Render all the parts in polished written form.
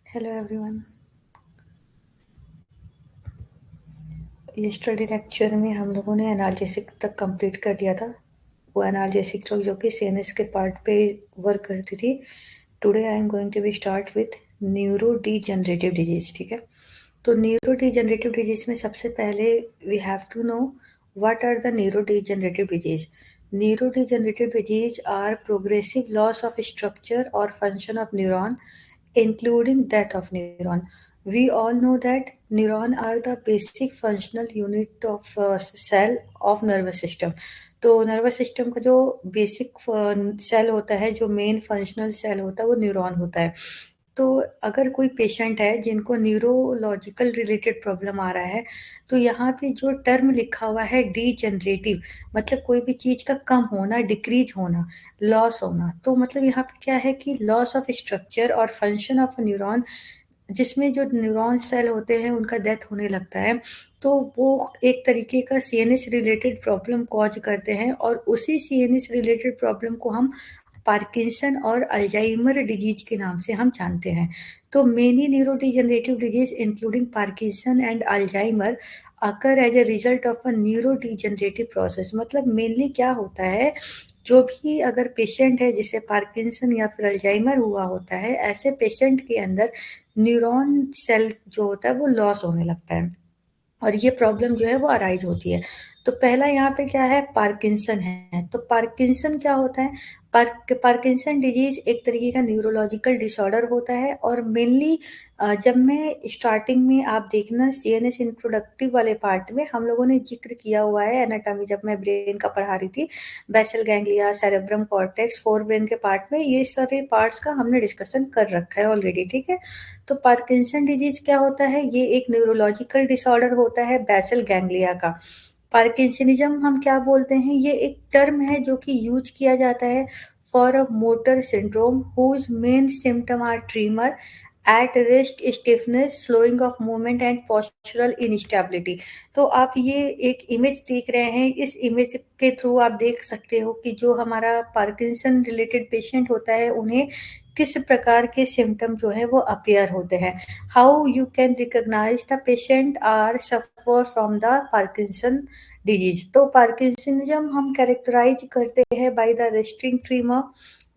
Hello everyone. Yesterday lecture में हम लोगों ने एनाल्जेसिक तक कंप्लीट कर लिया था। वो एनाल्जेसिक जो कि सीएनएस के पार्ट पे वर्क करती थी। Today I am going to be start with neurodegenerative disease. ठीक है, तो न्यूरो डीजनरेटिव डिजीज में सबसे पहले we have to know what are the neurodegenerative disease. Neurodegenerative disease are progressive loss of structure और function of neuron including death of neuron. We all know that neuron are the basic functional unit of cell of nervous system. तो nervous system का जो basic cell होता है, जो main functional cell होता है, वो न्यूरॉन होता है। तो अगर कोई पेशेंट है जिनको न्यूरोलॉजिकल रिलेटेड प्रॉब्लम आ रहा है, तो यहाँ पे जो टर्म लिखा हुआ है डीजनरेटिव, मतलब कोई भी चीज़ का कम होना, डिक्रीज होना, लॉस होना। तो मतलब यहाँ पे क्या है कि लॉस ऑफ स्ट्रक्चर और फंक्शन ऑफ न्यूरॉन, जिसमें जो न्यूरॉन सेल होते हैं उनका डेथ होने लगता है, तो वो एक तरीके का सीएनएस रिलेटेड प्रॉब्लम कॉज करते हैं, और उसी सीएनएस रिलेटेड प्रॉब्लम को हम पार्किंसन और अल्जाइमर डिजीज के नाम से हम जानते हैं। तो many neurodegenerative disease including Parkinson and Alzheimer occur as a result of a neurodegenerative process. मतलब मेनली क्या होता है, जो भी अगर पेशेंट है जिसे पार्किंसन या फिर अल्जाइमर हुआ होता है, ऐसे पेशेंट के अंदर न्यूरॉन सेल जो होता है वो लॉस होने लगता है, और ये प्रॉब्लम जो है वो अराइज होती है। तो पहला यहाँ पे क्या है, पार्किंसन है। तो पार्किंसन क्या होता है? पार्किंसन डिजीज एक तरीके का न्यूरोलॉजिकल डिसऑर्डर होता है, और मेनली जब मैं स्टार्टिंग में आप देखना सीएनएस इंट्रोडक्टिव वाले पार्ट में हम लोगों ने जिक्र किया हुआ है एनाटॉमी, जब मैं ब्रेन का पढ़ा रही थी, basal ganglia, cerebrum cortex, forebrain के पार्ट में, ये सारे पार्ट्स का हमने डिस्कशन कर रखा है ऑलरेडी। ठीक है, तो पार्किंसन डिजीज क्या होता है? ये एक न्यूरोलॉजिकल डिसऑर्डर होता है बेसल गैंग्लिया का। पार्किंसनिज्म हम क्या बोलते हैं? ये एक टर्म है जो कि यूज किया जाता है for a motor syndrome whose main symptom are tremor, at rest, stiffness, slowing of movement and postural instability. तो आप ये एक इमेज देख रहे हैं, इस इमेज के थ्रू आप देख सकते हो कि जो हमारा पार्किंसन रिलेटेड पेशेंट होता है उन्हें किस प्रकार के सिम्टम जो है वो अपीयर होते हैं। How you can recognise the patient are suffer from the Parkinson disease. तो पार्किंसनिज्म हम कैरेक्टराइज करते हैं by the resting tremor,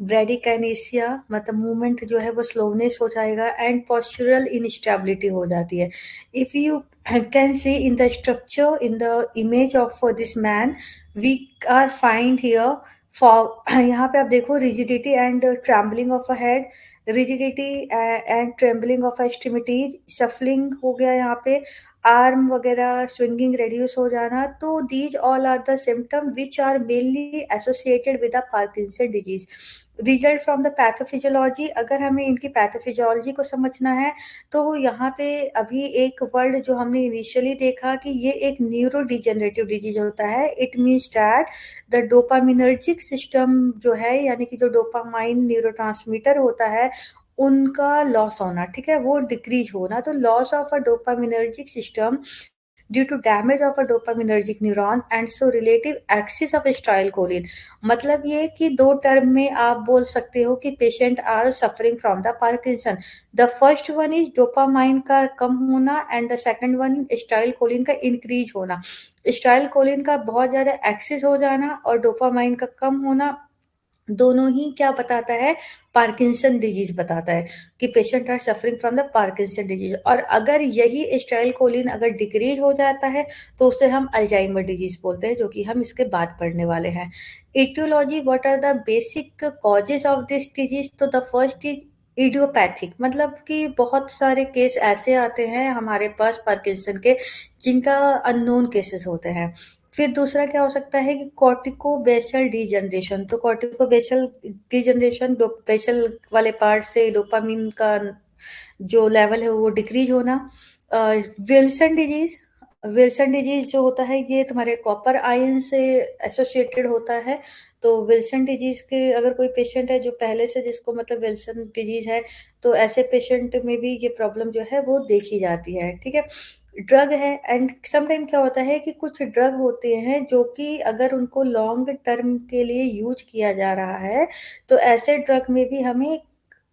bradykinesia, मतलब मूवमेंट जो है वो स्लोनेस हो जाएगा, एंड पोस्चरल इनस्टेबिलिटी हो जाती है। If you can see in the structure in the image of this man, we are find here for यहाँ पे आप देखो rigidity and trembling of a head, rigidity and trembling of extremities, shuffling हो गया यहाँ पे, आर्म वगैरह swinging reduce हो जाना। तो these all are the symptom which are mainly associated with the Parkinson disease. Result from the pathophysiology, अगर हमें इनकी पैथोफिजियोलॉजी को समझना है, तो यहाँ पे अभी एक वर्ड जो हमने इनिशियली देखा कि ये एक न्यूरो डिजेनरेटिव डिजीज होता है। It means that the dopaminergic system जो है, यानी कि जो डोपामाइन न्यूरोट्रांसमीटर होता है, उनका लॉस होना, ठीक है, वो डिक्रीज होना। तो loss of a dopaminergic system due to damage of a dopaminergic neuron and so relative excess of acetylcholine. मतलब ये कि दो टर्म में आप बोल सकते हो कि patient are suffering from the Parkinson. The first one is dopamine का कम होना, and the second one is acetylcholine का इंक्रीज होना। एसिटाइलकोलिन का बहुत ज्यादा एक्सेस हो जाना और डोपामाइन का कम होना, दोनों ही क्या बताता है? पार्किंसन डिजीज बताता है कि patient are suffering from the Parkinson disease. और अगर यही एसिटाइल कोलिन अगर डिक्रीज हो जाता है, तो उसे हम अल्जाइमर डिजीज बोलते हैं, जो कि हम इसके बाद पढ़ने वाले हैं। Etiology, what are the basic causes of this disease? तो द फर्स्ट इज इडियोपैथिक, मतलब कि बहुत सारे केस ऐसे आते हैं हमारे पास पार्किंसन के जिनका अननोन केसेस होते हैं। फिर दूसरा क्या हो सकता है कि कॉर्टिकोबेसल डीजनरेशन। तो कॉर्टिकोबेसल डीजनरेशन, बेसल वाले पार्ट से डोपामिन का जो लेवल है वो डिक्रीज होना। विल्सन डिजीज, विल्सन डिजीज जो होता है ये तुम्हारे कॉपर आयन से एसोसिएटेड होता है। तो विल्सन डिजीज के अगर कोई पेशेंट है जो पहले से जिसको मतलब विल्सन डिजीज है, तो ऐसे पेशेंट में भी ये प्रॉब्लम जो है वो देखी जाती है। ठीक है, ड्रग है, एंड समटाइम क्या होता है कि कुछ ड्रग होते हैं जो कि अगर उनको लॉन्ग टर्म के लिए यूज किया जा रहा है, तो ऐसे ड्रग में भी हमें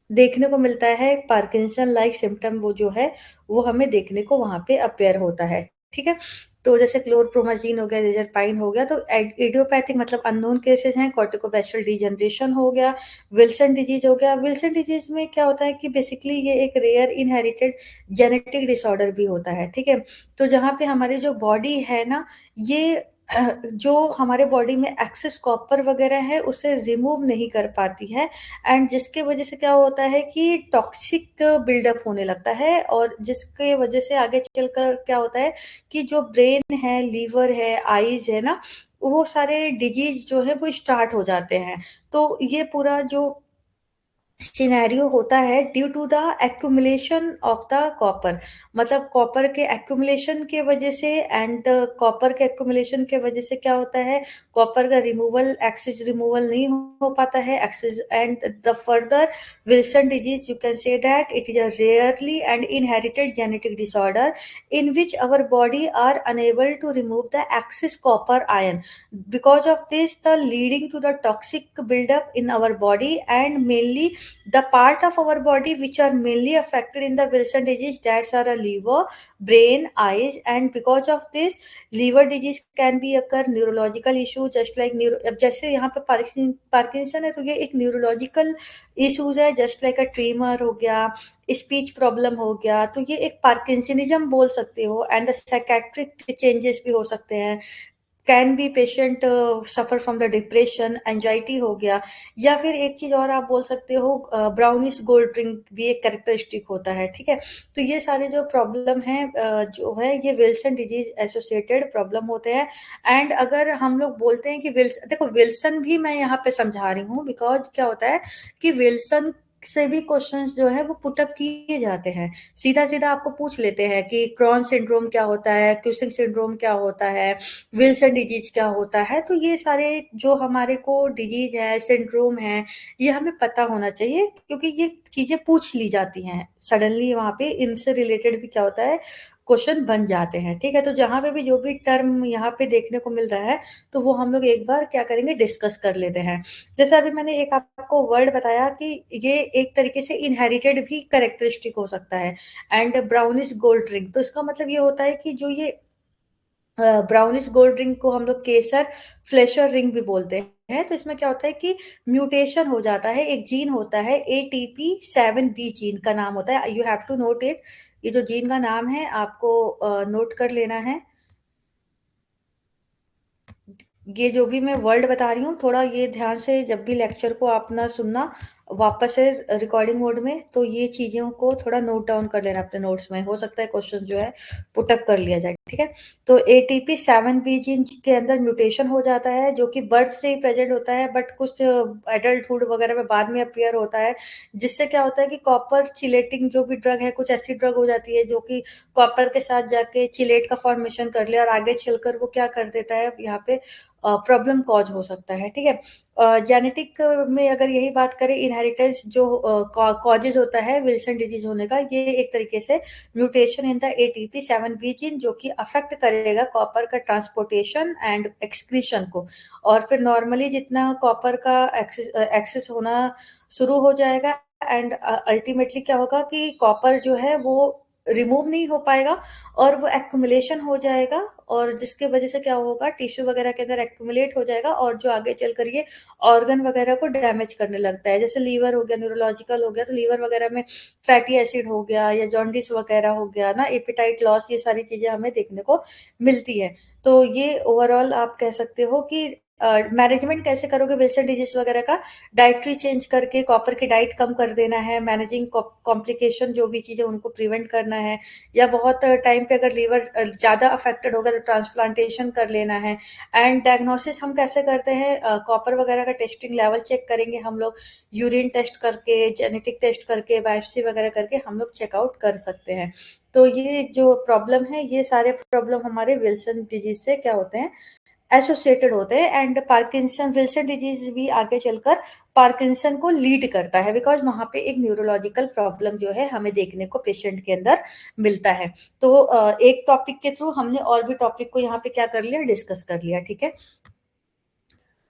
देखने को मिलता है, पार्किंसन लाइक सिम्पटम वो जो है, वो हमें देखने को वहाँ पे अपीयर होता है, ठीक है? तो जैसे क्लोरप्रोमाज़िन हो गया, रिज़रपाइन हो गया, तो इडियोपैथिक मतलब अननोन केसेज़ हैं, कॉर्टिकोवेस्चुलर डिजनरेशन हो गया, विल्सन डिजीज़ हो गया। विल्सन डिजीज़ में क्या होता है कि बेसिकली ये एक रेयर इनहेरिटेड जेनेटिक डिसऑर्डर भी होता है, ठीक है? तो जहाँ पे हमारी जो बॉडी है ना, ये जो हमारे बॉडी में एक्सेस कॉपर वगैरह है, उसे रिमूव नहीं कर पाती है, एंड जिसकी वजह से क्या होता है कि टॉक्सिक बिल्डअप होने लगता है, और जिसके वजह से आगे चलकर क्या होता है कि जो ब्रेन है, लीवर है, आईज है ना, वो सारे डिजीज जो है वो स्टार्ट हो जाते हैं। तो ये पूरा जो सिनेरियो होता है due to the accumulation of the copper, मतलब कॉपर के एक्यूमुलेशन के वजह से, एंड कॉपर के एक्यूमुलेशन के वजह से क्या होता है, कॉपर का रिमूवल, एक्सेस रिमूवल नहीं हो पाता है, excess and the further Wilson disease, you can say that it is a rarely and inherited genetic disorder in which our body are unable to remove the excess copper ion. Because of this, the leading to the toxic buildup in our body, and mainly the part of our body which are mainly affected in the Wilson disease, that's are a liver, brain, eyes, and because of this liver disease can be occur neurological issue just like अब जैसे यहाँ पे Parkinson है, तो ये एक neurological issues है, just like अ trimmer हो गया, स्पीच प्रॉब्लम हो गया, तो ये एक पार्किंसनिज्म बोल सकते हो, एंड साइकेट्रिक चेंजेस भी हो सकते हैं। Can be patient suffer from the depression, anxiety हो गया, या फिर एक चीज और आप बोल सकते हो, ब्राउनिश गोल्ड ड्रिंक भी एक कैरेक्टरिस्टिक होता है, ठीक है? तो ये सारे जो प्रॉब्लम है जो है, ये विल्सन डिजीज एसोसिएटेड प्रॉब्लम होते हैं। एंड अगर हम लोग बोलते हैं कि विल्सन, देखो विल्सन भी मैं यहाँ पे समझा रही हूँ, बिकॉज क्या होता है कि विल्सन से भी क्वेश्चंस जो है वो पुटअप किए जाते हैं, सीधा सीधा आपको पूछ लेते हैं कि क्रॉन सिंड्रोम क्या होता है, क्यूसिंग सिंड्रोम क्या होता है, विल्सन डिजीज क्या होता है। तो ये सारे जो हमारे को डिजीज है, सिंड्रोम है, ये हमें पता होना चाहिए, क्योंकि ये चीजें पूछ ली जाती हैं सडनली, वहां पे इनसे रिलेटेड भी क्या होता है, क्वेश्चन बन जाते हैं, ठीक है? तो जहां पे भी जो भी टर्म यहाँ पे देखने को मिल रहा है, तो वो हम लोग एक बार क्या करेंगे, डिस्कस कर लेते हैं। जैसे अभी मैंने एक आपको वर्ड बताया कि ये एक तरीके से इनहेरिटेड भी करेक्टरिस्टिक हो सकता है, एंड ब्राउनिश गोल्ड ड्रिंक, तो इसका मतलब ये होता है कि जो ये ब्राउनिश गोल्ड रिंग को हम लोग केसर फ्लेशर रिंग भी बोलते हैं। तो इसमें क्या होता है कि म्यूटेशन हो जाता है, एक जीन होता है ATP7B जीन का नाम होता है, you have to note it. ये जो जीन का नाम है आपको नोट कर लेना है। ये जो भी मैं वर्ड बता रही हूँ, थोड़ा ये ध्यान से जब भी लेक्चर को आप ना सुनना वापस से रिकॉर्डिंग मोड में, तो ये चीज़ों को थोड़ा नोट डाउन कर लेना अपने नोट्स में, हो सकता है क्वेश्चन जो है पुटअप कर लिया जाए, ठीक है? तो ATP7B जीन के अंदर म्यूटेशन हो जाता है, जो कि बर्थ से ही प्रेजेंट होता है, बट कुछ एडल्टहुड वगैरह में बाद में अपीयर होता है, जिससे क्या होता है कि कॉपर चिलेटिंग जो भी ड्रग है, कुछ ऐसी ड्रग हो जाती है जो कि कॉपर के साथ जाके चिलेट का फॉर्मेशन कर ले, और आगे चलकर वो क्या कर देता है, यहाँ पे प्रॉब्लम कॉज हो सकता है, ठीक है? जेनेटिक में अगर यही बात करें, इनहेरिटेंस जो कॉजेज होता है विल्सन डिजीज होने का, ये एक तरीके से mutation in the ATP7B gene, जो कि अफेक्ट करेगा कॉपर का ट्रांसपोर्टेशन एंड एक्सक्रीशन को, और फिर नॉर्मली जितना कॉपर का एक्सेस होना शुरू हो जाएगा, एंड अल्टीमेटली क्या होगा कि कॉपर जो है वो रिमूव नहीं हो पाएगा, और वो एक्यूमुलेशन हो जाएगा, और जिसके वजह से क्या होगा, टिश्यू वगैरह के अंदर एक्यूमुलेट हो जाएगा, और जो आगे चलकर ये ऑर्गन वगैरह को डैमेज करने लगता है, जैसे लीवर हो गया, न्यूरोलॉजिकल हो गया, तो लीवर वगैरह में फैटी एसिड हो गया, या जॉन्डिस वगैरह हो गया ना, एपिटाइट लॉस, ये सारी चीजें हमें देखने को मिलती है। तो ये ओवरऑल आप कह सकते हो कि मैनेजमेंट कैसे करोगे विल्सन डिजीज वगैरह का, डाइटरी चेंज करके कॉपर की डाइट कम कर देना है, मैनेजिंग कॉम्प्लिकेशन जो भी चीजें उनको प्रिवेंट करना है, या बहुत टाइम पे अगर लीवर ज़्यादा अफेक्टेड होगा तो ट्रांसप्लांटेशन कर लेना है। एंड डायग्नोसिस हम कैसे करते हैं, कॉपर वगैरह का टेस्टिंग लेवल चेक करेंगे हम लोग, यूरिन टेस्ट करके, जेनेटिक टेस्ट करके, बायोप्सी वगैरह करके हम लोग चेकआउट कर सकते हैं। तो ये जो प्रॉब्लम है, ये सारे प्रॉब्लम हमारे विल्सन डिजीज से क्या होते हैं, एसोसिएटेड होते हैं, एंड पार्किंसन विल्सन डिजीज भी आगे चलकर पार्किंसन को लीड करता है, बिकॉज वहां पे एक न्यूरोलॉजिकल प्रॉब्लम जो है हमें देखने को पेशेंट के अंदर मिलता है। तो एक टॉपिक के थ्रू हमने और भी टॉपिक को यहाँ पे क्या कर लिया, डिस्कस कर लिया, ठीक है?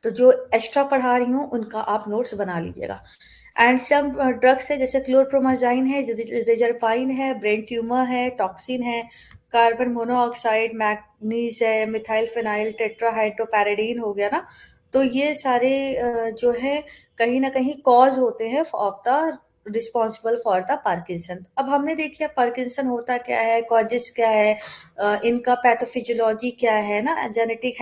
तो जो एक्स्ट्रा पढ़ा रही हूँ उनका आप नोट्स बना लीजिएगा। एंड सम ड्रग्स है जैसे क्लोरप्रोमाजाइन है, रिजरपाइन है, ब्रेन ट्यूमर है, टॉक्सिन है, कार्बन मोनोऑक्साइड, मैग्नीज है, मिथाइल फिनाइल टेट्राहाइड्रोपैराडीन हो गया ना। तो ये सारे जो है कहीं ना कहीं कॉज होते हैं of the responsible for the Parkinson. अब हमने देखिए पार्किंसन होता क्या है, कॉजेस क्या है, इनका पैथोफिजियोलॉजी क्या है ना, जेनेटिक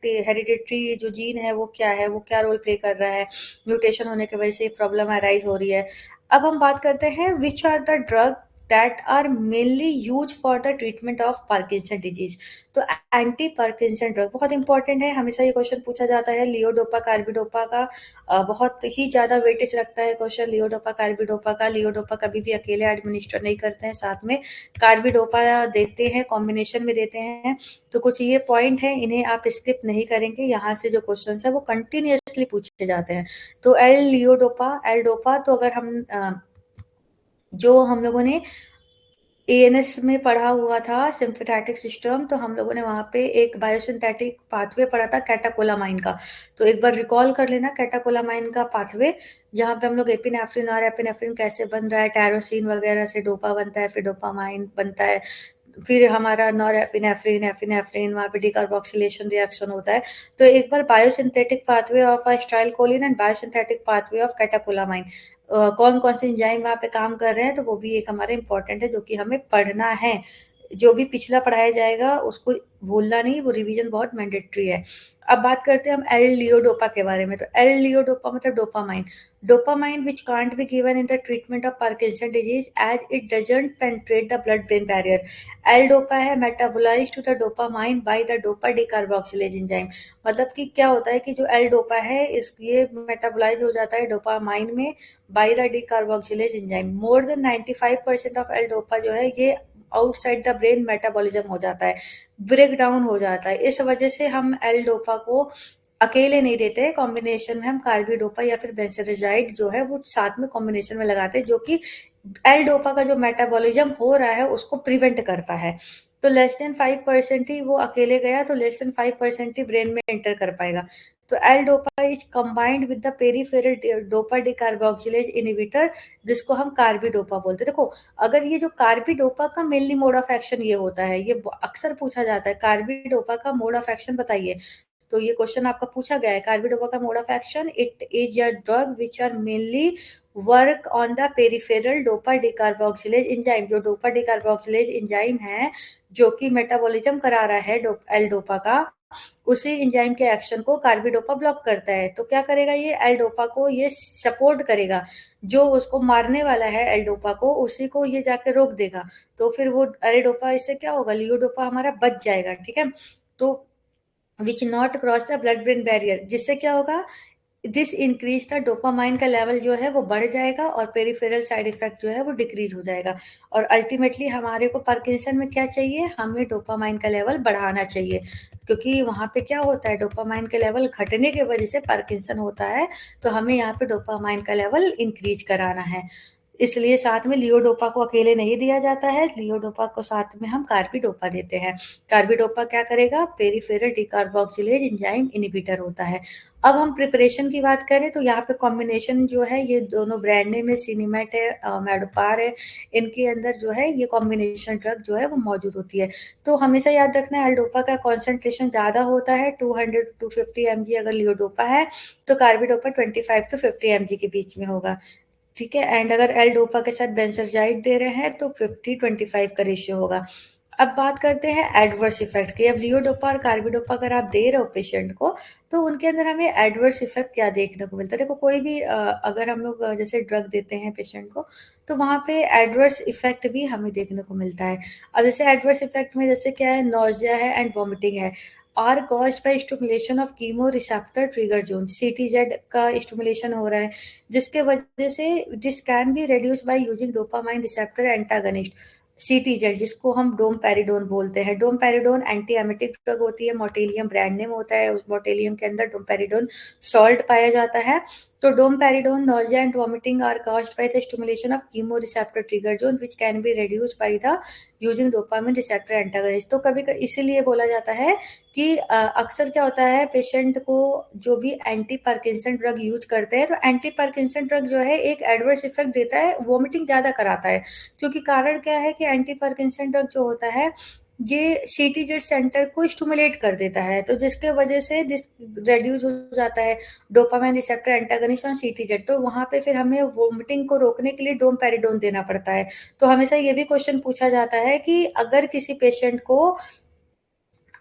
हेरिडिटरी जो जीन है वो क्या है, वो क्या रोल प्ले कर रहा है, म्यूटेशन होने की वजह से प्रॉब्लम अराइज हो रही है। अब हम बात करते हैं which are the drug that are mainly use for the treatment of Parkinson disease. तो एंटी पार्किंसन ड्रग बहुत इंपॉर्टेंट है, हमेशा ये क्वेश्चन पूछा जाता है। लियोडोपा कार्बिडोपा का बहुत ही ज्यादा वेटेज रखता है क्वेश्चन लियोडोपा कार्बिडोपा का। लियोडोपा कभी भी अकेले एडमिनिस्टर नहीं करते हैं, साथ में कार्बिडोपा देते हैं, कॉम्बिनेशन में देते हैं। तो कुछ ये पॉइंट है, इन्हें आप स्किप नहीं करेंगे, यहाँ से जो क्वेश्चन है वो कंटिन्यूअसली पूछे जाते हैं। तो एल लियोडोपा एल डोपा, तो अगर हम जो हम लोगों ने एएनएस में पढ़ा हुआ था सिम्पथेटिक सिस्टम, तो हम लोगों ने वहां पे एक बायोसिंथेटिक पाथवे पढ़ा था कैटाकोलामाइन का। तो एक बार रिकॉल कर लेना कैटाकोलामाइन का पाथवे, जहाँ पे हम लोग एपिनेफ्रिन और एपिनेफ्रिन कैसे बन रहा है, टैरोसिन वगैरह से डोपा बनता है, फिर डोपामाइन बनता है, फिर हमारा नॉर एपिनेफ्रिन एपिनेफ्रिन, वहाँ पे डिकार्बोक्सिलेशन रिएक्शन होता है। तो एक बार biosynthetic pathway of acetylcholine and biosynthetic pathway of catecholamine, कौन कौन से एंजाइम वहाँ पे काम कर रहे हैं, तो वो भी एक हमारा इंपॉर्टेंट है जो कि हमें पढ़ना है। जो भी पिछला पढ़ाया जाएगा उसको भूलना नहीं, वो रिवीजन बहुत मैंडेटरी है। अब बात करते हैं हम एल लियोडोपा के बारे में। तो एल लियोडोपा मतलब dopamine, dopamine which can't be given in the treatment of Parkinson disease as it doesn't penetrate the blood brain barrier. L dopa है metabolise to the dopamine by the dopa decarboxylase enzyme. मतलब कि क्या होता है कि जो L dopa है इस ये मेटाबोलाइज हो जाता है डोपामाइन में by the decarboxylase enzyme. More than 95% of L dopa जो है ये आउटसाइड द ब्रेन मेटाबॉलिज्म हो जाता है, ब्रेक डाउन हो जाता है। इस वजह से हम एल डोपा को अकेले नहीं देते, कॉम्बिनेशन में हम कार्बिडोपा या फिर बेंसेडाजाइड जो है वो साथ में कॉम्बिनेशन में लगाते हैं, जो कि एल डोपा का जो मेटाबॉलिज्म हो रहा है उसको प्रिवेंट करता है। तो लेस देन 5% ही वो अकेले गया, तो लेस देन 5% ही ब्रेन में एंटर कर पाएगा। तो L dopa is combined with the peripheral dopa decarboxylase inhibitor, जिसको हम कार्बिडोपा बोलते हैं। देखो, अगर ये जो कार्बिडोपा का मेनली मोड ऑफ एक्शन ये होता है, ये अक्सर पूछा जाता है कार्बिडोपा का मोड ऑफ एक्शन बताइए। तो ये क्वेश्चन आपका पूछा गया है कार्बिडोपा का mode of action, it is a drug which are mainly work on the peripheral dopa decarboxylase enzyme. जो डोपा डिकार्बोक्सिलेज एंजाइम है जो कि मेटाबॉलिज्म करा रहा है एल डोपा का, उसी एंजाइम के एक्शन को कार्बिडोपा ब्लॉक करता है। तो क्या करेगा ये एल डोपा को ये सपोर्ट करेगा, जो उसको मारने वाला है एल डोपा को उसी को ये जाके रोक देगा। तो फिर वो एल डोपा इससे क्या होगा, लियोडोपा हमारा बच जाएगा, ठीक है। तो which not cross the blood brain barrier, जिससे क्या होगा, दिस इंक्रीज द डोपामाइन का लेवल जो है वो बढ़ जाएगा और पेरिफेरल साइड इफेक्ट जो है वो डिक्रीज हो जाएगा। और अल्टीमेटली हमारे को पार्किंसन में क्या चाहिए, हमें डोपामाइन का लेवल बढ़ाना चाहिए, क्योंकि वहाँ पे क्या होता है डोपामाइन के लेवल घटने की वजह से पार्किंसन होता है। तो हमें यहाँ पे डोपामाइन का लेवल इंक्रीज कराना है, इसलिए साथ में लियोडोपा को अकेले नहीं दिया जाता है, लियोडोपा को साथ में हम कार्बिडोपा देते हैं। कार्बिडोपा क्या करेगा, पेरिफेरल डिकार्बोक्सिलेज एंजाइम इनहिबिटर होता है। अब हम प्रिपरेशन की बात करें तो यहाँ पे कॉम्बिनेशन जो है ये दोनों ब्रांड नेम है, सिनीमेट है, मेडोपार है, इनके अंदर जो है ये कॉम्बिनेशन ड्रग जो है वो मौजूद होती है। तो हमेशा याद रखना है एल्डोपा का कॉन्सेंट्रेशन ज़्यादा होता है, 200 to 250 mg अगर लियोडोपा है, तो कार्बिडोपा 25 to 50 mg के बीच में होगा, ठीक है। एंड अगर एल डोपा के साथ बेंजोजाइड दे रहे हैं तो 50-25 का रेशियो होगा। अब बात करते हैं एडवर्स इफेक्ट की। अब लियोडोपा और कार्बिडोपा अगर आप दे रहे हो पेशेंट को, तो उनके अंदर हमें एडवर्स इफेक्ट क्या देखने को मिलता है। देखो, कोई भी अगर हम लोग जैसे ड्रग देते हैं पेशेंट को, तो वहाँ पे एडवर्स इफेक्ट भी हमें देखने को मिलता है। अब जैसे एडवर्स इफेक्ट में जैसे क्या है, नोजिया है एंड वॉमिटिंग है, are caused by stimulation of chemoreceptor trigger zone, CTZ का स्टिमुलेशन हो रहा है, जिसके वजह से this can be reduce by using dopamine receptor antagonist, CTZ, जिसको हम डोमपेरिडोन बोलते हैं। डोमपेरिडोन एंटी एमेटिक ड्रग होती है, मोटेलियम ब्रांड नेम होता है, उस मोटेलियम के अंदर डोमपेरिडोन सॉल्ट पाया जाता है। तो domperidone, nausea and vomiting are caused by the stimulation of chemoreceptor trigger zone, which can be reduced by the using dopamine receptor antagonist। तो कभी इसीलिए बोला जाता है कि अक्सर क्या होता है, पेशेंट को जो भी एंटी पार्किंसन ड्रग यूज करते हैं, तो एंटी पार्किंसन ड्रग जो है एक एडवर्स इफेक्ट देता है, वोमिटिंग ज़्यादा कराता है। क्योंकि कारण क्या है कि एंटी पार्किंसन ड्रग जो होता है ये सीटीजेड सेंटर को स्टिमुलेट कर देता है, तो जिसके वजह से रेड्यूस हो जाता है डोपामाइन रिसेप्टर एंटागनिस्ट ऑन सीटीजेड। तो वहां पे फिर हमें वोमिटिंग को रोकने के लिए डोमपेरिडोन देना पड़ता है। तो हमेशा ये भी क्वेश्चन पूछा जाता है कि अगर किसी पेशेंट को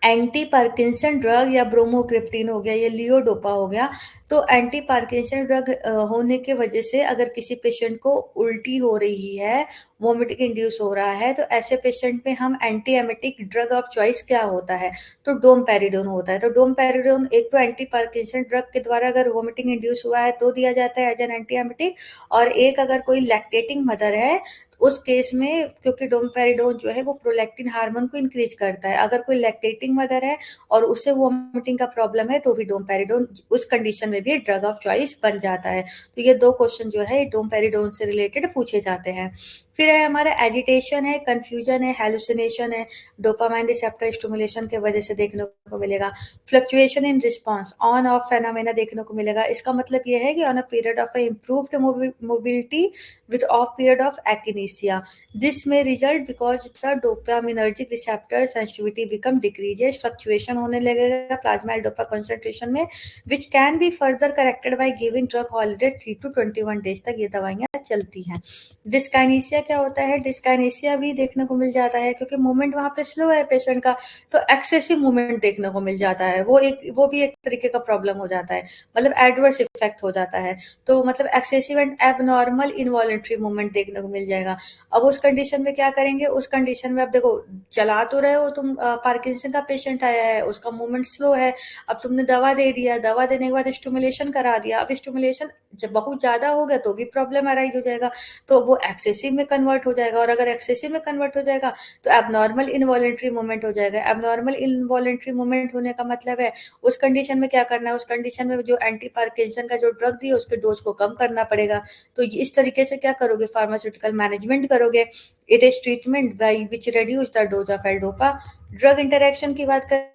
एंटी पार्किंसन ड्रग या ब्रोमोक्रिप्टिन हो गया या लियोडोपा हो गया, तो एंटी पार्किंसन ड्रग होने की वजह से अगर किसी पेशेंट को उल्टी हो रही है, वोमिटिंग इंड्यूस हो रहा है, तो ऐसे पेशेंट में हम anti emetic drug of choice क्या होता है, तो डोमपेरिडोन होता है। तो डोमपेरिडोन एक तो एंटी पार्किंसन ड्रग के द्वारा अगर वोमिटिंग इंड्यूस हुआ है तो दिया जाता है एज एन एंटी एमेटिक, और एक अगर कोई लैक्टेटिंग मदर है उस केस में, क्योंकि डोमपेरिडोन जो है वो प्रोलैक्टिन हार्मोन को इंक्रीज करता है, अगर कोई लैक्टेटिंग मदर है और उससे वोमिटिंग का प्रॉब्लम है तो भी डोमपेरिडोन उस कंडीशन में भी ड्रग ऑफ चॉइस बन जाता है। तो ये दो क्वेश्चन जो है डोमपेरिडोन से रिलेटेड पूछे जाते हैं। फिर है हमारा एजिटेशन है, कंफ्यूजन है, हेलुसिनेशन है, डोपामाइन रिसेप्टर स्टिमुलेशन के वजह से देखने को मिलेगा। Fluctuation in response, on off phenomena देखने को मिलेगा। इसका मतलब ये है कि on a period of improved mobility with off period of akinesia. This may result because the dopaminergic receptor sensitivity become decreases, fluctuation होने लगेगा plasma dopa concentration में, which can be further corrected by giving drug holiday 3 to 21 days तक ये दवाइयाँ चलती हैं। Dyskinesia क्या होता है, डिस्काइनेसिया भी देखने को मिल जाता है क्योंकि मूवमेंट वहाँ पे स्लो है पेशेंट का, तो एक्सेसिव मूवमेंट देखने को मिल जाता है, वो भी एक तरीके का प्रॉब्लम हो जाता है, मतलब एडवर्स इफेक्ट हो जाता है। तो मतलब excessive and abnormal involuntary movement देखने को मिल जाएगा। अब उस कंडीशन में क्या करेंगे, उस कंडीशन में अब देखो चला तो रहे हो तुम, पार्किंसन का पेशेंट आया है, उसका मूवमेंट स्लो है, अब तुमने दवा दे दिया, दवा देने के बाद स्टिमुलेशन करा दिया, अब स्टिमुलेशन जब बहुत ज्यादा हो गया तो भी प्रॉब्लम अराइज हो जाएगा, तो वो एक्सेसिव में कन्वर्ट हो जाएगा, और अगर एक्सेसिव में कन्वर्ट हो जाएगा तो एबनॉर्मल इनवॉलेंट्री मूवमेंट हो जाएगा। एबनॉर्मल इनवॉलेंट्री मूवमेंट होने का मतलब है उस कंडीशन में क्या करना है, उस कंडीशन में जो एंटी पार्किंसन का जो ड्रग दिया उसके डोज को कम करना पड़ेगा। तो इस तरीके से क्या करोगे, फार्मास्यूटिकल मैनेजमेंट करोगे। It is treatment by which reduce the dose of L-dopa. Drug interaction की बात करें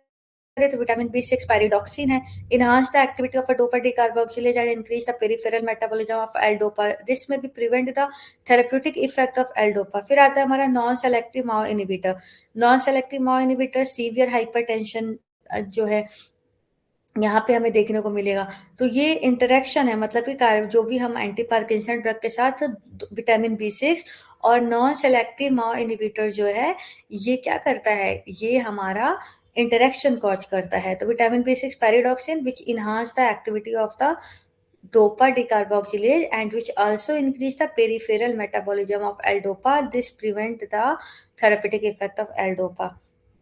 तो विटामिन B6 पायरिडॉक्सिन है, enhance the activity of a dopa decarboxylase and increase the peripheral metabolism of L-dopa. This may be prevent the therapeutic effect of L-dopa. फिर आता है हमारा non selective माओ inhibitor. Non selective माओ inhibitor severe hypertension जो है यहाँ पे हमें देखने को मिलेगा। तो ये इंटरेक्शन है, मतलब कि जो भी हम एंटी पार्किंसन ड्रग के साथ विटामिन B6 और नॉन सेलेक्टिव माओ इनिबिटर जो है ये क्या करता है, ये हमारा इंटरेक्शन कॉज करता है। तो vitamin B6 pyridoxine which enhance the activity of the dopa decarboxylase and which also increase the peripheral metabolism of L-dopa. This prevent the therapeutic effect of L-dopa.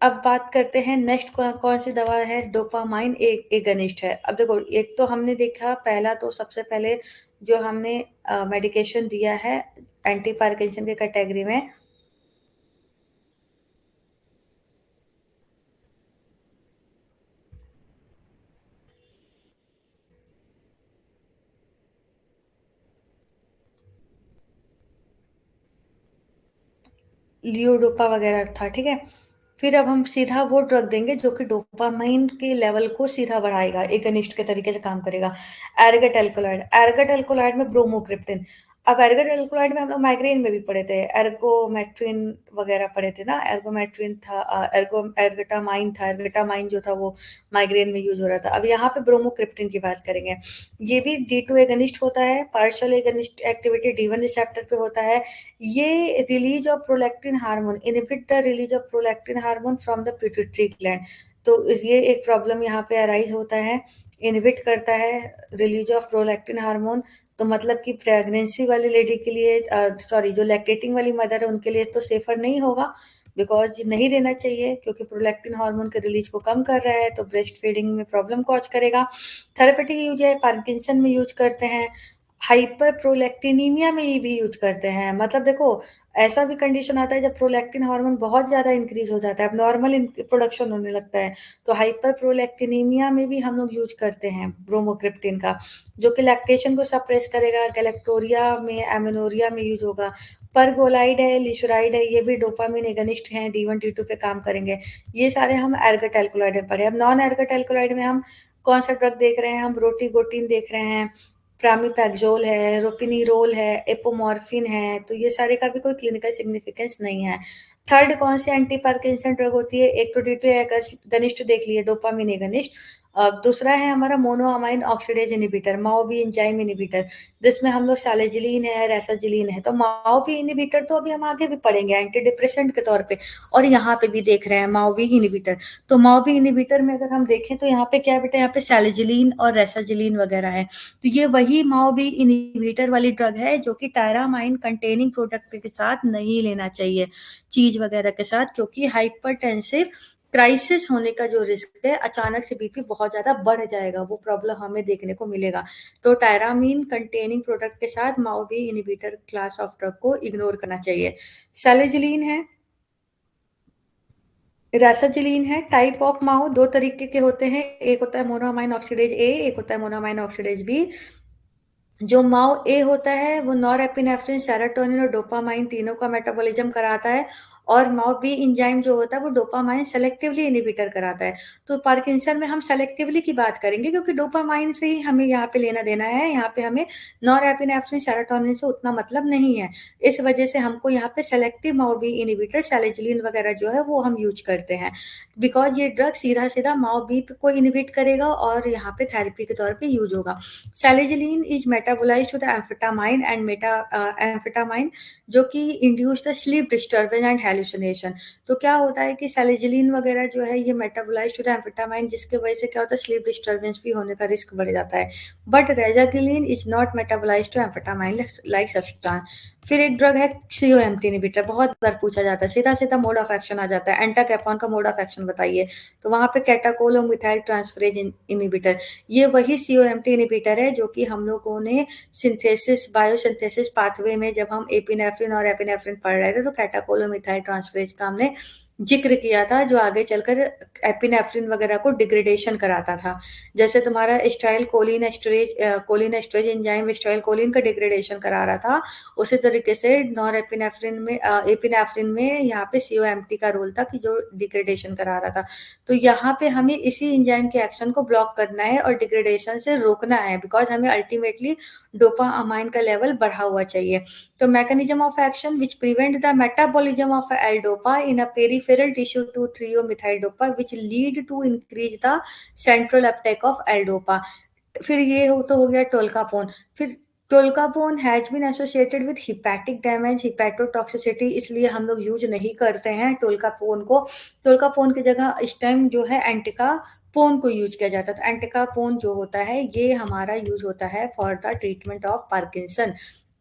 अब बात करते हैं नेक्स्ट कौन सी दवा है, डोपामाइन एक एगनिस्ट है। अब देखो एक तो हमने देखा, पहला तो सबसे पहले जो हमने मेडिकेशन दिया है एंटी पार्किंसन के कैटेगरी में, लियोडोपा वगैरह था, ठीक है। फिर अब हम सीधा वो ड्रग देंगे जो कि डोपामाइन के लेवल को सीधा बढ़ाएगा, एगनिस्ट के तरीके से काम करेगा। एर्गट एल्कोलाइड, एर्गट एल्कोलाइड में ब्रोमोक्रिप्टिन। अब एर्गट एल्कोलाइड में हम लोग माइग्रेन में भी पढ़े थे, एर्गोमेट्रिन वगैरह पढ़े थे ना, एर्गोमेट्रिन था, एर्गटामाइन था, एर्गटामाइन जो था वो माइग्रेन में यूज हो रहा था। अब यहाँ पे ब्रोमोक्रिप्टिन की बात करेंगे। ये भी D2 एगनिस्ट होता है, partial agonist activity D1 receptor पे होता है। ये release of prolactin hormone, inhibit the release of prolactin hormone from the pituitary gland. तो ये एक प्रॉब्लम यहाँ पे अराइज होता है, इनहिबिट करता है रिलीज ऑफ प्रोलैक्टिन हार्मोन। तो मतलब कि प्रेगनेंसी वाली लेडी के लिए, सॉरी जो लैक्टेटिंग वाली मदर है उनके लिए तो सेफर नहीं होगा, बिकॉज नहीं देना चाहिए क्योंकि प्रोलैक्टिन हार्मोन के रिलीज को कम कर रहा है, तो ब्रेस्ट फीडिंग में प्रॉब्लम कॉज करेगा। थेरेपेटिक यूज है, पार्किंसन में यूज करते हैं। हाइपर प्रोलैक्टिनीमिया में ये भी यूज़ करते हैं। मतलब देखो, ऐसा भी कंडीशन आता है जब प्रोलैक्टिन हार्मोन बहुत ज़्यादा इंक्रीज़ हो जाता है, अबनॉर्मल इन प्रोडक्शन होने लगता है, तो हाइपर प्रोलैक्टिनीमिया में भी हम लोग यूज़ करते हैं ब्रोमोक्रिप्टिन का, जो कि लैक्टेशन को सप्रेस करेगा। गैलेक्टोरिया में, एमेनोरिया में यूज़ होगा। परगोलाइड है, लिसुराइड है, ये भी डोपामाइन एगोनिस्ट हैं, D1 D2 पे काम करेंगे। ये सारे हम एर्गोट एल्कलॉइड में पढ़े। अब नॉन एर्गोट एल्कलॉइड में हम कौन सा ड्रग देख रहे हैं? हम रोटिगोटिन देख रहे हैं, प्रामिपैक्सोल है, रोपिनिरोल है, एपोमॉर्फिन है, तो ये सारे का भी कोई क्लिनिकल सिग्निफिकेंस नहीं है। थर्ड कौन सी एंटी पार्किंसन ड्रग होती है? एक तो D2 एगनिस्ट देख लिए, डोपामिन एगनिस्ट। दूसरा है हमारा monoamine oxidase inhibitor, MAO B enzyme inhibitor, जिसमें हम लोग सैलिजिलिन है, रेसाजिलिन है। तो माओ-बी इनहिबिटर तो अभी हम आगे भी पढ़ेंगे एंटी डिप्रेसेंट के तौर पे, और यहाँ पे भी देख रहे हैं माओ-बी इनहिबिटर। तो माओ-बी इनहिबिटर में अगर हम देखें तो यहाँ पे क्या है बेटा, यहाँ पे सैलिजिलिन और रेसाजिलिन वगैरह है। तो ये वही माओ-बी इनहिबिटर वाली ड्रग है जो कि टायरामाइन कंटेनिंग प्रोडक्ट के साथ नहीं लेना चाहिए, चीज़ वगैरह के साथ, क्योंकि हाइपरटेंसिव क्राइसिस होने का जो रिस्क है, अचानक से बीपी बहुत ज़्यादा बढ़ जाएगा, वो प्रॉब्लम हमें देखने को मिलेगा। तो टायरामीन कंटेनिंग प्रोडक्ट के साथ माओ-बी इनहिबिटर क्लास ऑफ ड्रग को इग्नोर करना चाहिए। सैलिजिलिन है, रेसाजिलिन है, टाइप ऑफ माओ 2 तरीके के होते हैं, एक होता है मोनोअमाइन ऑक्सीडेज ए, एक होता है मोनोअमाइन ऑक्सीडेज बी। जो माओ ए होता है वो नॉरएपिनेफ्रिन, सेरोटोनिन और डोपामाइन तीनों का मेटाबॉलिज्म कराता है, और माओ बी एंजाइम जो होता है वो डोपामाइन सेलेक्टिवली इनहिबिटर कराता है। तो पार्किंसन में हम सेलेक्टिवली की बात करेंगे, क्योंकि डोपामाइन से ही हमें यहाँ पे लेना देना है, यहाँ पे हमें नॉरएपिनेफ्रिन, सेरोटोनिन से उतना मतलब नहीं है। इस वजह से हमको यहाँ पे सेलेक्टिव माओ बी इनहिबिटर सैलिजिलिन वगैरह जो है वो हम यूज करते हैं, बिकॉज ये ड्रग सीधा सीधा माओ बी को इनहिबिट करेगा और यहाँ पे थेरेपी के तौर पे यूज होगा। Salicylic is metabolized to the amphetamine and amphetamine, जो कि induce the sleep disturbance and hallucination. तो क्या होता है कि सैलिजिलिन वगैरह जो है ये मेटाबोलाइज टू द एम्फेटामाइन, जिसकी वजह से क्या होता है, स्लीप डिस्टर्बेंस भी होने का रिस्क बढ़ जाता है। But rasagiline is not metabolise to amphetamine like substance. फिर एक ड्रग है COMT इनहिबिटर, बहुत बार पूछा जाता है, सीधा सीधा मोड ऑफ एक्शन आ जाता है, एंटाकैफॉन का मोड ऑफ एक्शन बताइए, तो वहां पे कैटाकोल और मिथाइल ट्रांसफरेज इनहिबिटर, ये वही COMT इनहिबिटर है जो कि हम लोगों ने सिंथेसिस, बायोसिंथेसिस पाथवे में जब हम एपिनेफ्रिन और एपिनेफ्रिन पढ़ रहे थे तो कैटाकोल और मिथाइल ट्रांसफरेज का हमने जिक्र किया था, जो आगे चलकर एपिनेफ्रिन वगैरह को डिग्रेडेशन कराता था। जैसे तुम्हारा acetylcholinesterase enzyme acetylcholine का डिग्रेडेशन करा रहा था, उसी तरीके से नॉर एपिनेफ्रिन में एपिनेफ्रिन में यहाँ पे COMT का रोल था कि जो डिग्रेडेशन करा रहा था। तो यहाँ पे हमें इसी एंजाइम के एक्शन को ब्लॉक करना है और डिग्रेडेशन से रोकना है, बिकॉज हमें अल्टीमेटली डोपामाइन का लेवल बढ़ा हुआ चाहिए। तो mechanism of action which prevent the metabolism of L dopa in a peripheral tissue to three O methyl dopa which lead to increase the central uptake of L dopa. फिर ये हो गया टोल्कापोन। फिर tolcapone has been associated with hepatic damage, hepatotoxicity, इसलिए हम लोग use नहीं करते हैं टोल्कापोन को। टोल्कापोन की जगह इस टाइम जो है एंटिकापोन को यूज किया जाता है। तो एंटिकापोन जो होता है ये हमारा यूज होता है for the treatment of Parkinson,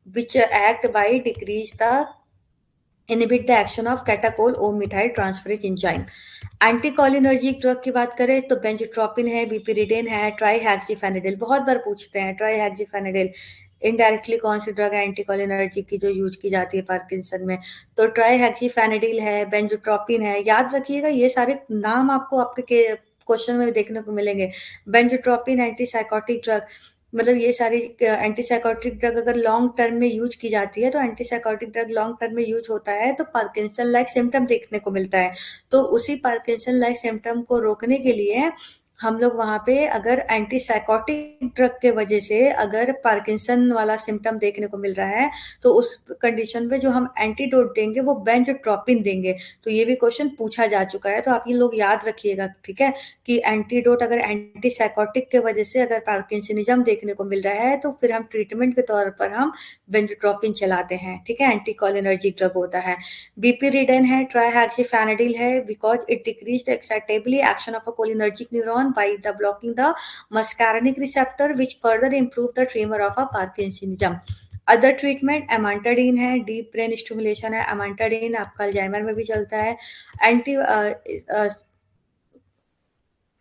which act by decrease the inhibit the action of catechol O methyltransferase enzyme. Anticholinergic drug की बात करें तो बेंजोट्रोपिन है, बिपिरिडेन है, ट्राईहेक्सिफेनिडिल, बहुत बार पूछते हैं ट्राईहेक्सिफेनिडिल इनडायरेक्टली कौन सी ड्रग है एंटीकोलिनर्जिक की जो यूज की जाती है पार्किंसन में, तो ट्राईहेक्सिफेनिडिल है, बेंजोट्रोपिन है, याद रखिएगा ये सारे नाम आपको आपके क्वेश्चन में देखने को मिलेंगे। बेंजोट्रोपिन एंटीसाइकोटिक ड्रग, मतलब ये सारी एंटीसाइकोटिक ड्रग अगर लॉन्ग टर्म में यूज की जाती है, तो एंटीसाइकोटिक ड्रग लॉन्ग टर्म में यूज होता है तो पार्किंसन लाइक सिम्टम देखने को मिलता है। तो उसी पार्किंसन लाइक सिम्टम को रोकने के लिए हम लोग वहाँ पे अगर एंटीसाइकोटिक ड्रग के वजह से अगर पार्किंसन वाला सिम्टम देखने को मिल रहा है, तो उस कंडीशन में जो हम एंटीडोट देंगे वो बेंजोट्रोपिन देंगे। तो ये भी क्वेश्चन पूछा जा चुका है, तो आप ये लोग याद रखिएगा, ठीक है, कि एंटीडोट अगर एंटीसाइकोटिक के वजह से अगर पार्किंसनिज्म देखने को मिल रहा है तो फिर हम ट्रीटमेंट के तौर पर हम बेंजोट्रोपिन चलाते हैं, ठीक है, एंटीकोलिनर्जिक ड्रग होता है। बीपीरिडेन है, ट्राईहेक्सिफेनिडिल है, because it decrease the excitably action of a cholinergic neuron by the blocking the muscarinic receptor which further improve the tremor of a parkinsonism. Other treatment amantadine है, डीप ब्रेन स्टिमुलेशन है, एमांटाडीन आपका Alzheimer में भी चलता है। Anti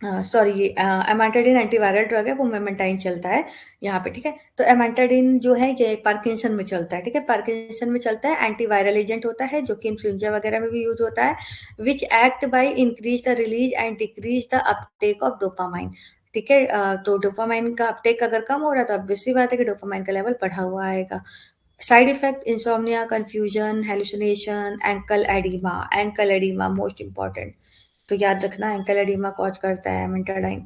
sorry, ये एमांटाडिन antiviral drug है, वो मेमेंटाइन चलता है यहाँ पे, ठीक है। तो एमांटाडिन जो है ये पार्किंसन में चलता है, ठीक है। पार्किंसन में चलता है, एंटीवायरल एजेंट होता है जो कि इन्फ्लुएंजा वगैरह में भी यूज होता है, विच act by increase the release and decrease the Uptake of dopamine, ठीक है। तो डोपामाइन का अपटेक अगर कम हो रहा है तो ऑब्वियस सी बात है कि डोपामाइन का लेवल बढ़ा हुआ आएगा। Side effect insomnia, confusion, hallucination, ankle oedema most important. तो याद रखना एंकल एडिमा कॉज करता है एमेंटाडाइन।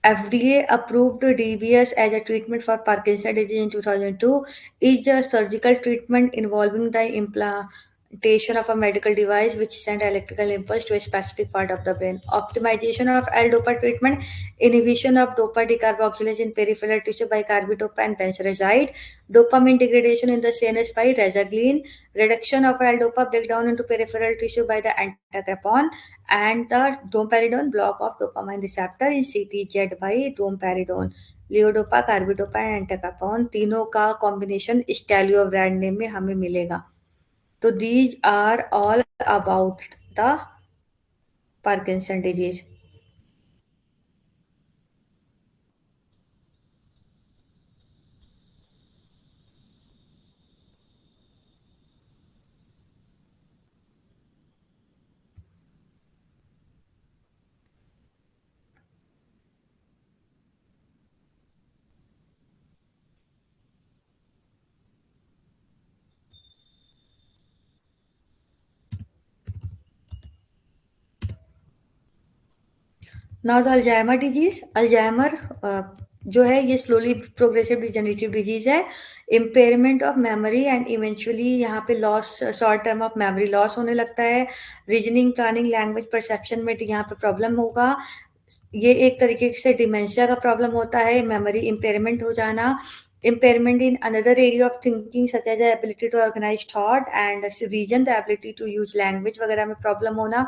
FDA approved DBS as a treatment for Parkinson's disease in 2002 is a surgical treatment involving the implantation of a medical device which sends electrical impulse to a specific part of the brain. Optimization of L-DOPA treatment, inhibition of DOPA decarboxylase in peripheral tissue by carbidopa and benzodiazide, dopamine degradation in the CNS by rezaglin, reduction of L-DOPA breakdown into peripheral tissue by the entacapone, and the domperidone block of dopamine receptor in CTZ by domperidone, levodopa, carbidopa and entacapone तीनों का combination स्टेलियो brand name में हमें मिलेगा। तो these are all about the Parkinson disease. Now the Alzheimer disease. Alzheimer जो है ये slowly progressive degenerative disease है। Impairment of memory and eventually यहाँ पे loss, short term of memory loss होने लगता है। रीजनिंग, प्लानिंग, लैंग्वेज परसेप्शन में यहाँ पे प्रॉब्लम होगा। ये एक तरीके से डिमेंशिया का प्रॉब्लम होता है, मेमोरी इम्पेयरमेंट हो जाना। Impairment in another area of thinking such as ability to organize thought and reason, the ability to use language वगैरह में प्रॉब्लम होना।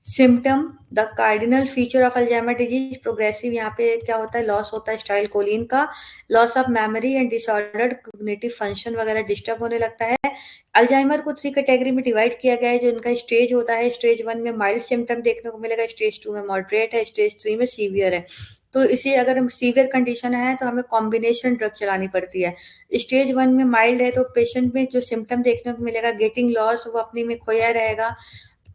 Symptom, the cardinal feature of Alzheimer disease progressive, यहाँ पे क्या होता है, लॉस होता है स्टाइल कोलिन का, loss of memory and disordered cognitive function वगैरह डिस्टर्ब होने लगता है। अल्जाइमर को 3 कैटेगरी में डिवाइड किया गया है जो इनका स्टेज होता है। स्टेज 1 में माइल्ड सिम्टम देखने को मिलेगा, स्टेज 2 में मॉडरेट है, स्टेज 3 में सीवियर है। तो इसी अगर हम सीवियर कंडीशन है तो हमें कॉम्बिनेशन ड्रग चलानी पड़ती है। स्टेज 1 में माइल्ड है तो पेशेंट में जो सिम्टम देखने को मिलेगा, गेटिंग लॉस, वो अपने में खोया रहेगा,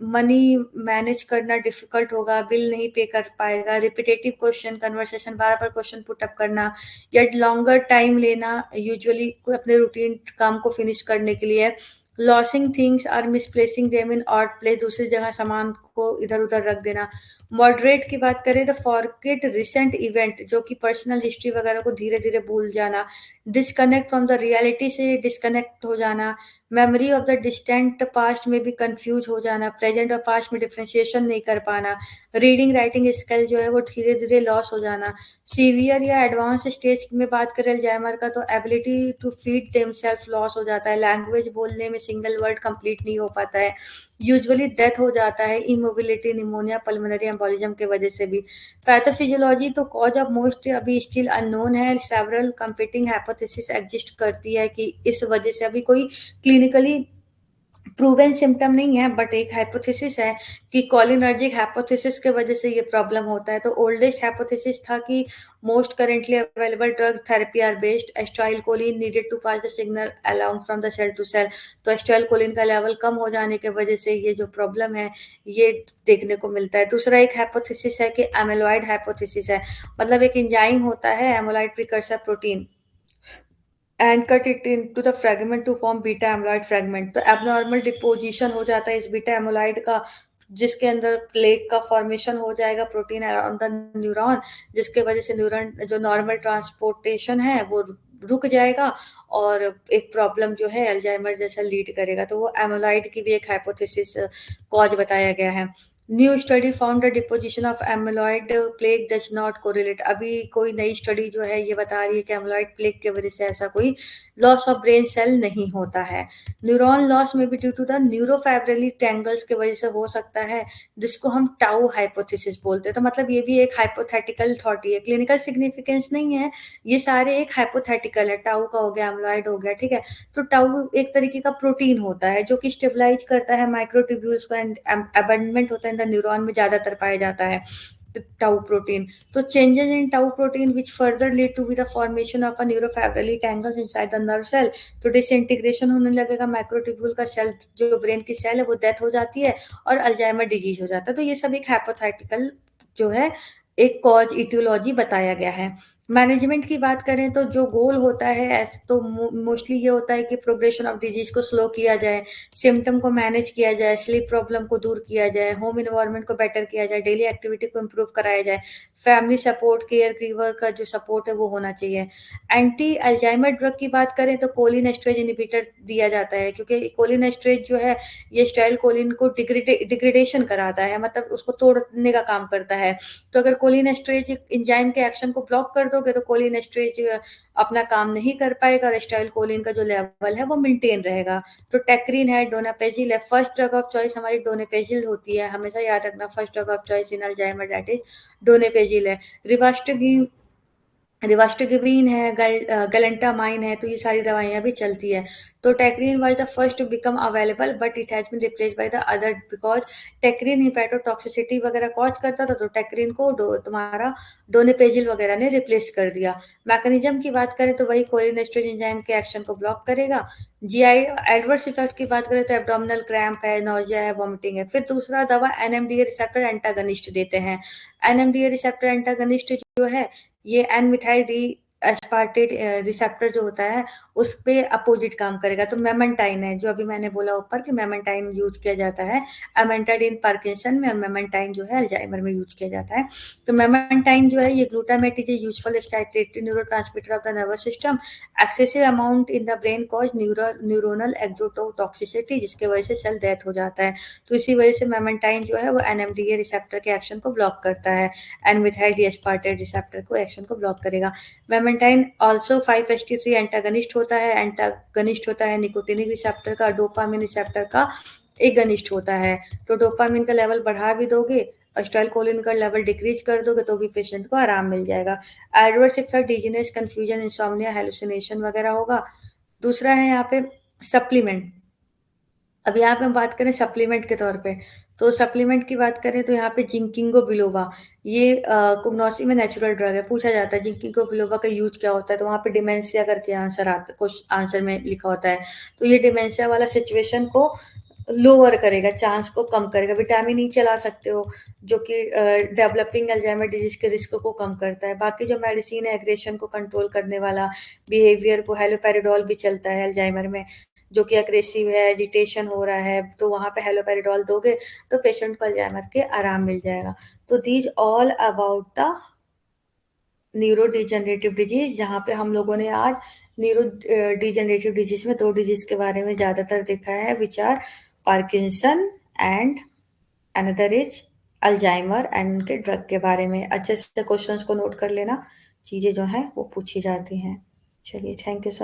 मनी मैनेज करना डिफिकल्ट होगा, बिल नहीं पे कर पाएगा, रिपीटेटिव क्वेश्चन, कन्वर्सेशन, बार बार क्वेश्चन पुटअप करना या लॉन्गर टाइम लेना यूजुअली अपने रूटीन काम को फिनिश करने के लिए, लॉसिंग थिंग्स और misplacing them in odd place, दूसरी जगह सामान को इधर उधर रख देना। मॉडरेट की बात करें तो फॉरगेट रिसेंट इवेंट, जो कि पर्सनल हिस्ट्री वगैरह को धीरे धीरे भूल जाना, डिस्कनेक्ट फ्रॉम द रियलिटी से डिस्कनेक्ट हो जाना, memory of the distant past में भी कंफ्यूज हो जाना, प्रेजेंट और पास्ट में डिफ्रेंशिएशन नहीं कर पाना, रीडिंग राइटिंग स्किल जो है वो धीरे धीरे लॉस हो जाना। सीवियर या एडवांस स्टेज में बात करें अल्जाइमर का तो ability to feed themselves loss हो जाता है, लैंग्वेज बोलने में सिंगल वर्ड कंप्लीट नहीं हो पाता है, यूजुअली डेथ हो जाता है, इमोबिलिटी, निमोनिया, पल्मोनरी एम्बोलिज्म की वजह से भी। पैथोफिजियोलॉजी तो कॉज ऑफ मोस्ट अभी स्टिल अननोन है, सेवरल कंपीटिंग हाइपोथेसिस एग्जिस्ट करती है कि इस वजह से अभी कोई क्लिनिकली प्रूवन सिम्टम नहीं है, बट एक हाइपोथेसिस है कि कोलिनर्जिक हाइपोथेसिस के वजह से ये प्रॉब्लम होता है। तो ओल्डेस्ट हाइपोथेसिस था कि most currently available drug therapy are based acetylcholine needed to pass the signal along from the cell to cell. तो एस्टाइल कोलिन का लेवल कम हो जाने की वजह से ये जो प्रॉब्लम है ये देखने को मिलता है। दूसरा एक हाइपोथेसिस है कि एमिलॉइड हाइपोथेसिस है, मतलब एक एंजाइम होता है amyloid precursor protein and cut it into the fragment to form beta amyloid fragment. तो एबनॉर्मल डिपोजिशन हो जाता है इस बीटा एमोलाइड का, जिसके अंदर प्लेक का फॉर्मेशन हो जाएगा प्रोटीन अराउंड द न्यूरॉन, जिसके वजह से न्यूरॉन जो नॉर्मल ट्रांसपोर्टेशन है वो रुक जाएगा और एक प्रॉब्लम जो है अल्जाइमर जैसा लीड करेगा। तो वो एमोलाइड की भी एक हाइपोथेसिस कॉज बताया गया है। New study found the deposition of amyloid plague does not correlate. अभी कोई नई स्टडी जो है ये बता रही है कि एमिलॉइड प्लेग की वजह से ऐसा कोई लॉस ऑफ ब्रेन सेल नहीं होता है। न्यूरॉन लॉस में भी ड्यू टू द न्यूरोफाइब्रिली टैंगल्स की वजह से हो सकता है, जिसको हम टाउ हाइपोथेसिस बोलते हैं। तो मतलब ये भी एक हाइपोथेटिकल थॉट ही है, क्लिनिकल सिग्निफिकेंस नहीं है, ये सारे एक हाइपोथेटिकल है। टाउ का हो गया, एमिलॉइड हो गया, ठीक है। तो टाउ एक तरीके का प्रोटीन होता है जो कि स्टेबलाइज करता है माइक्रोट्यूब्यूल्स को एंड अबंडमेंट होता है इन द न्यूरॉन में ज्यादातर पाया जाता है। tau protein. So changes in tau protein which further lead to be the formation of a neurofibrillary tangles inside the nerve cell. तो डिसइंटीग्रेशन होने लगेगा माइक्रोट्यूब्यूल का सेल, जो ब्रेन की सेल है वो डेथ हो जाती है और अल्जाइमर डिजीज हो जाता है। तो ये सब एक हाइपोथेटिकल जो है एक कॉज इटियोलॉजी बताया गया है। मैनेजमेंट की बात करें तो जो गोल होता है ऐसे तो मोस्टली ये होता है कि प्रोग्रेशन ऑफ डिजीज को स्लो किया जाए, सिम्टम को मैनेज किया जाए, स्लीप प्रॉब्लम को दूर किया जाए, होम इन्वायरमेंट को बेटर किया जाए, डेली एक्टिविटी को इम्प्रूव कराया जाए, फैमिली सपोर्ट, केयर गिवर का जो सपोर्ट है वो होना चाहिए। एंटी अल्जाइमर ड्रग की बात करें तो कोलिनेस्टरेज इनहिबिटर दिया जाता है, क्योंकि कोलिनेस्टरेज जो है ये स्टाइल कोलिन को डिग्रेडेशन कराता है, मतलब उसको तोड़ने का काम करता है। तो अगर कोलिनेस्टरेज एंजाइम के एक्शन को ब्लॉक कर दोगे तो कोलिनेस्टरेज अपना काम नहीं कर पाएगा और स्टाइल कोलिन का जो लेवल है वो मेंटेन रहेगा। तो टेक्रीन है, डोनापेजिल है, फर्स्ट ड्रग ऑफ चॉइस हमारी डोनापेजिल होती है, हमेशा याद रखना first drug of choice in Alzheimer that is donepezil है। रिवास्टोगिन रिवास्टोगिविन है, गैलेंटामाइन है, तो ये सारी दवाइयाँ भी चलती है। तो tacrine was the first to become available but it has been replaced by the other because tacrine hepatotoxicity वगैरह कॉज करता था, तो टेक्रीन को तुम्हारा डोनेपेजिल वगैरह ने रिप्लेस कर दिया। मैकेनिज्म की बात करें तो वही कोलिनेस्टरेज एंजाइम के एक्शन को ब्लॉक करेगा। जीआई एडवर्स इफेक्ट की बात करें तो एब्डोमिनल क्रैम्प है, नोजिया है, वॉमिटिंग है। फिर दूसरा दवा एनएमडीए रिसेप्टर एंटागनिस्ट देते हैं। एनएमडीए रिसेप्टर एंटागनिस्ट जो है ये N methyl D aspartate receptor जो होता है उस पे अपोजिट काम करेगा। तो मेमेंटाइन है, जो अभी मैंने बोला ऊपर कि मेमेंटाइन यूज किया जाता है अमेंटाडिन पार्किंसन में और मेमेंटाइन जो है अल्जाइमर में यूज किया जाता है। तो मेमेंटाइन जो है ये glutamate is useful excitatory neurotransmitter of the nervous system. Excessive amount in the brain cause neuronal excitotoxicity, जिसके वजह से सेल डेथ हो जाता है। तो इसी वजह से मेमेंटाइन जो है वो एनएमडीए रिसेप्टर के एक्शन को ब्लॉक करता है, N methyl D aspartate receptor को एक्शन को ब्लॉक करेगा। मेमेंटाइन ऑल्सो 5-HT3 एंटागनिस्ट होता है, एंटागनिस्ट होता है निकोटिनिक रिसेप्टर का, डोपामिन रिसेप्टर का एगनिस्ट होता है। तो डोपामिन का लेवल बढ़ा भी दोगे, एसिटाइलकोलिन का लेवल डिक्रीज कर दोगे तो भी पेशेंट को आराम मिल जाएगा। Adverse effect dizziness, confusion, insomnia, hallucination वगैरह होगा। दूसरा है यहाँ पे सप्लीमेंट। अब यहाँ पे हम बात करें सप्लीमेंट के तौर पे, तो सप्लीमेंट की बात करें तो यहाँ पे जिंकिंगो बिलोबा, ये कुग्नोसी में नेचुरल ड्रग है। पूछा जाता है जिंकिंगो बिलोबा का यूज क्या होता है, तो वहाँ पे डिमेंशिया करके आंसर आता, कुछ आंसर में लिखा होता है। तो ये डिमेंशिया वाला सिचुएशन को लोअर करेगा, चांस को कम करेगा। विटामिन ई चला सकते हो जो कि डेवलपिंग अल्जाइमर डिजीज के रिस्क को कम करता है। बाकी जो मेडिसिन है एग्रेशन को कंट्रोल करने वाला, बिहेवियर को, हेलोपेरिडोल भी चलता है अल्जाइमर में, जो कि अग्रेसिव है, एजिटेशन हो रहा है, तो वहाँ पे हेलोपेरिडोल दोगे तो पेशेंट को अल्जाइमर के आराम मिल जाएगा। तो these all about the neuro degenerative disease, जहाँ पे हम लोगों ने आज न्यूरो डिजेनरेटिव डिजीज में 2 डिजीज के बारे में ज़्यादातर देखा है, which are Parkinson and another is Alzheimer, and उनके ड्रग के बारे में। अच्छे से क्वेश्चंस को नोट कर लेना, चीज़ें जो हैं वो पूछी जाती हैं। चलिए, थैंक यू सो